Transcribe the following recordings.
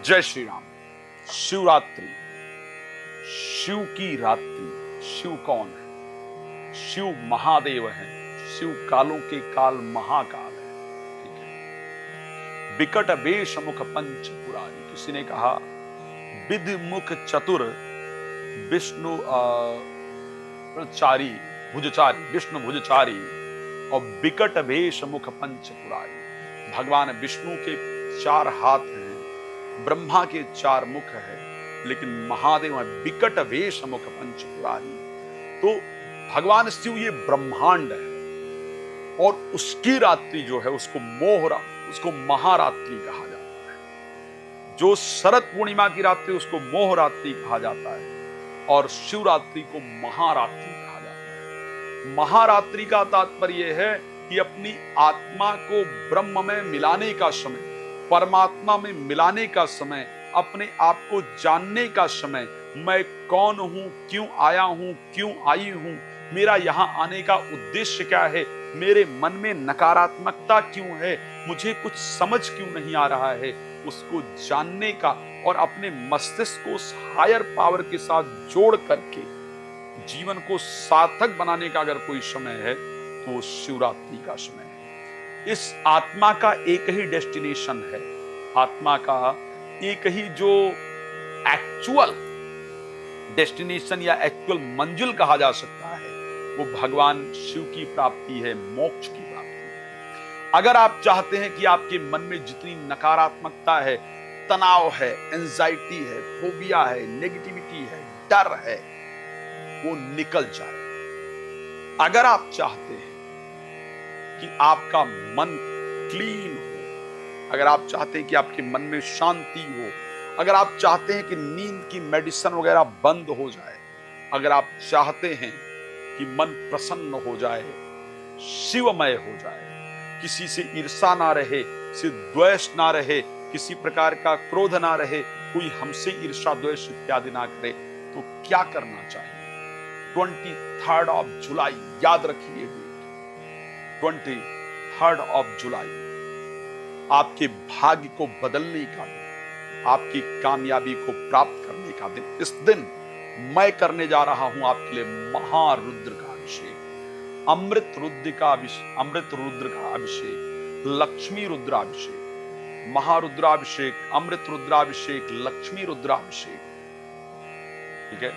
जय श्री राम। शिवरात्रि, शिव की रात्रि। शिव कौन है? शिव महादेव है। शिव कालों के काल महाकाल है। ठीक है। बिकट बेश मुख पंच पुरारी। किसी ने कहा विधि मुख चतुर विष्णु चारी भुजचारी, विष्णु भुजचारी और बिकट वेश मुख पंच पुरारी। भगवान विष्णु के 4 हाथ हैं, ब्रह्मा के 4 मुख है, लेकिन महादेव है बिकट वेश मुख पंच पुरारी। तो भगवान शिव ये ब्रह्मांड है और उसकी रात्रि जो है उसको महारात्रि कहा जाता है। जो शरद पूर्णिमा की रात्रि उसको मोहरात्रि कहा जाता है और शिवरात्रि को महारात्रि कहा जाता है। महारात्रि का तात्पर्य है कि अपनी आत्मा को ब्रह्म में मिलाने का समय, परमात्मा में मिलाने का समय, अपने आप को जानने का समय। मैं कौन हूं, क्यों आया हूं, क्यों आई हूं, मेरा यहां आने का उद्देश्य क्या है, मेरे मन में नकारात्मकता क्यों है, मुझे कुछ समझ क्यों नहीं आ रहा है, उसको जानने का और अपने मस्तिष्क को हायर पावर के साथ जोड़ करके जीवन को सार्थक बनाने का अगर कोई समय है तो वो शिवरात्रि का समय है। इस आत्मा का एक ही डेस्टिनेशन है, आत्मा का एक ही जो एक्चुअल डेस्टिनेशन या एक्चुअल मंजिल कहा जा सकता है वो भगवान शिव की प्राप्ति है, मोक्ष की प्राप्ति है। अगर आप चाहते हैं कि आपके मन में जितनी नकारात्मकता है, तनाव है, एंजाइटी है, फोबिया है, नेगेटिविटी है, डर है, वो निकल जाए। अगर आप चाहते हैं कि आपका मन क्लीन हो, अगर आप चाहते हैं कि आपके मन में शांति हो, अगर आप चाहते हैं कि नींद की मेडिसिन वगैरह बंद हो जाए, अगर आप चाहते हैं कि मन प्रसन्न हो जाए, शिवमय हो जाए, किसी से ईर्षा ना रहे, किसी द्वेष ना रहे, किसी प्रकार का क्रोध ना रहे, कोई हमसे ईर्षा द्वेष इत्यादि ना करे, तो क्या करना चाहिए? 23rd of जुलाई, याद रखिए डेट, 23rd of जुलाई आपके भाग्य को बदलने का दिन, आपकी कामयाबी को प्राप्त करने का दिन। इस दिन मैं करने जा रहा हूं आपके लिए महारुद्र का अभिषेक, अमृत रुद्र का अभिषेक, लक्ष्मी रुद्राभिषेक, महारुद्राभिषेक, अमृत रुद्राभिषेक, लक्ष्मी रुद्राभिषेक, ठीक है,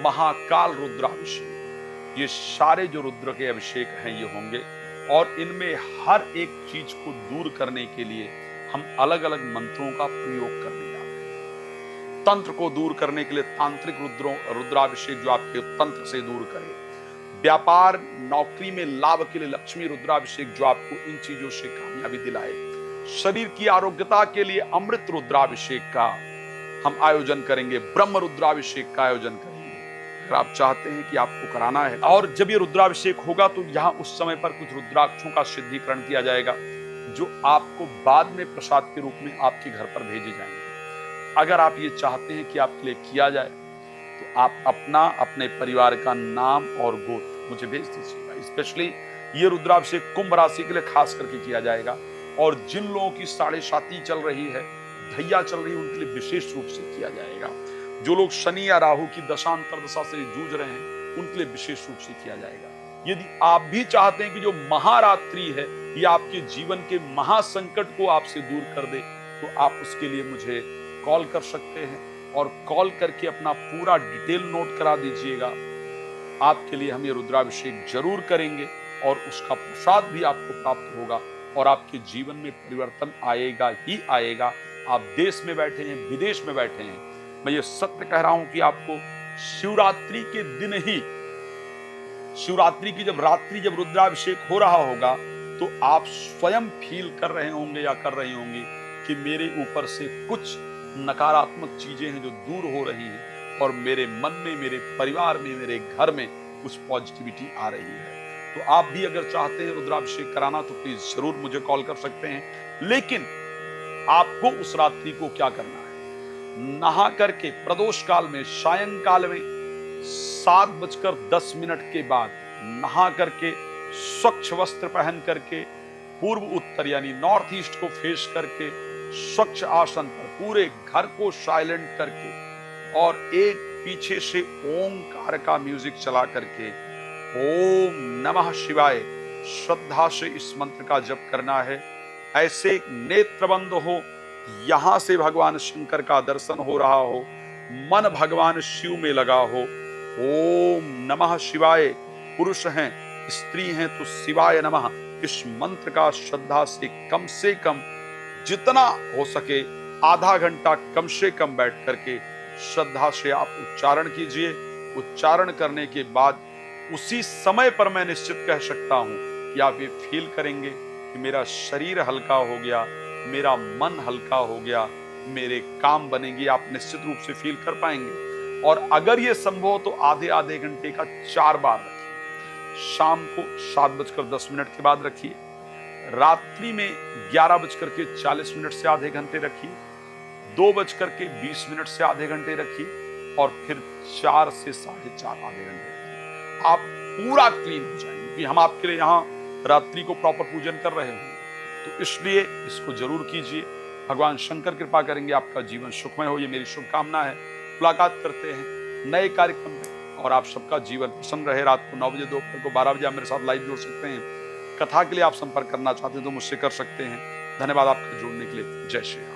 महाकाल रुद्राभिषेक। ये सारे जो रुद्र के अभिषेक हैं ये होंगे और इनमें हर एक चीज को दूर करने के लिए हम अलग अलग मंत्रों का प्रयोग करने जा रहे हैं। तंत्र को दूर करने के लिए तांत्रिक रुद्राभिषेक जो आपके तंत्र से दूर करे, व्यापार नौकरी में लाभ के लिए लक्ष्मी रुद्राभिषेक जो आपको इन चीजों से कामयाबी दिलाए, शरीर की आरोग्यता के लिए अमृत रुद्राभिषेक का हम आयोजन करेंगे, ब्रह्म रुद्राभिषेक का आयोजन करेंगे। अगर आप चाहते हैं कि आपको कराना है, और जब ये रुद्राभिषेक होगा तो यहाँ उस समय पर कुछ रुद्राक्षों का सिद्धीकरण किया जाएगा जो आपको बाद में प्रसाद के रूप में आपके घर पर भेजे जाएंगे। अगर आप ये चाहते हैं कि आपके लिए किया जाए तो आप अपना, अपने परिवार का नाम और गोत्र मुझे भेज दीजिएगा। स्पेशली ये रुद्राभिषेक कुंभ राशि के लिए खास करके किया जाएगा और जिन लोगों की 7.5 चल रही है, धैया चल रही है, उनके लिए विशेष रूप से किया जाएगा। जो लोग शनि या राहु की दशांतरदशा से जूझ रहे हैं उनके लिए विशेष रूप से किया जाएगा। यदि आप भी चाहते हैं कि जो महारात्रि है ये आपके जीवन के महासंकट को आपसे दूर कर दे तो आप उसके लिए मुझे कॉल कर सकते हैं और कॉल करके अपना पूरा डिटेल नोट करा दीजिएगा। आपके लिए हम ये रुद्राभिषेक जरूर करेंगे और उसका प्रसाद भी आपको प्राप्त होगा और आपके जीवन में परिवर्तन आएगा ही आएगा। आप देश में बैठे हैं, विदेश में बैठे हैं, मैं ये सत्य कह रहा हूं कि आपको शिवरात्रि के दिन ही, शिवरात्रि की जब रुद्राभिषेक हो रहा होगा तो आप स्वयं फील कर रहे होंगे या कर रही होंगी कि मेरे ऊपर से कुछ नकारात्मक चीजें हैं जो दूर हो रही हैं और मेरे मन में, मेरे परिवार में, मेरे घर में कुछ पॉजिटिविटी आ रही है। तो आप भी अगर चाहते हैं रुद्राभिषेक कराना तो प्लीज जरूर मुझे कॉल कर सकते हैं। लेकिन आपको उस रात्रि को क्या करना है? नहा करके प्रदोष काल में, सायंकाल में 7:10 के बाद नहा करके स्वच्छ वस्त्र पहन करके पूर्व उत्तर यानी नॉर्थ ईस्ट को फेस करके स्वच्छ आसन पर पूरे घर को साइलेंट करके और एक पीछे से ओंकार का म्यूजिक चला करके ओम नमः शिवाय श्रद्धा से इस मंत्र का जप करना है। ऐसे नेत्र बंद हो, यहां से भगवान शंकर का दर्शन हो रहा हो, मन भगवान शिव में लगा हो। ओम नमः शिवाय, पुरुष हैं स्त्री हैं तो शिवाय नमः, इस मंत्र का श्रद्धा से कम जितना हो सके आधा घंटा कम से कम बैठ करके श्रद्धा से आप उच्चारण कीजिए। उच्चारण करने के बाद उसी समय पर मैं निश्चित कह सकता हूं कि आप ये फील करेंगे कि मेरा शरीर हल्का हो गया, मेरा मन हल्का हो गया, मेरे काम बनेंगे, आप निश्चित रूप से फील कर पाएंगे। और अगर ये संभव हो तो आधे आधे घंटे का 4 बार रखिए। शाम को 7:10 के बाद रखिए, रात्रि में 11:40 से आधे घंटे रखिए, 2:20 से आधे घंटे रखिए और फिर 4 से 4:30 आधे घंटे रखिए। आप पूरा क्लीन हो जाएंगे क्योंकि हम आपके लिए यहाँ रात्रि को प्रॉपर पूजन कर रहे हैं, तो इसलिए इसको जरूर कीजिए। भगवान शंकर कृपा करेंगे, आपका जीवन सुखमय हो, ये मेरी शुभकामना है। मुलाकात करते हैं नए कार्यक्रम में और आप सबका जीवन प्रसन्न रहे। रात को 9 बजे, दोपहर को 12 बजे आप मेरे साथ लाइव जुड़ सकते हैं। कथा के लिए आप संपर्क करना चाहते हैं तो मुझसे कर सकते हैं। धन्यवाद आपका जुड़ने के लिए। जय श्री राम।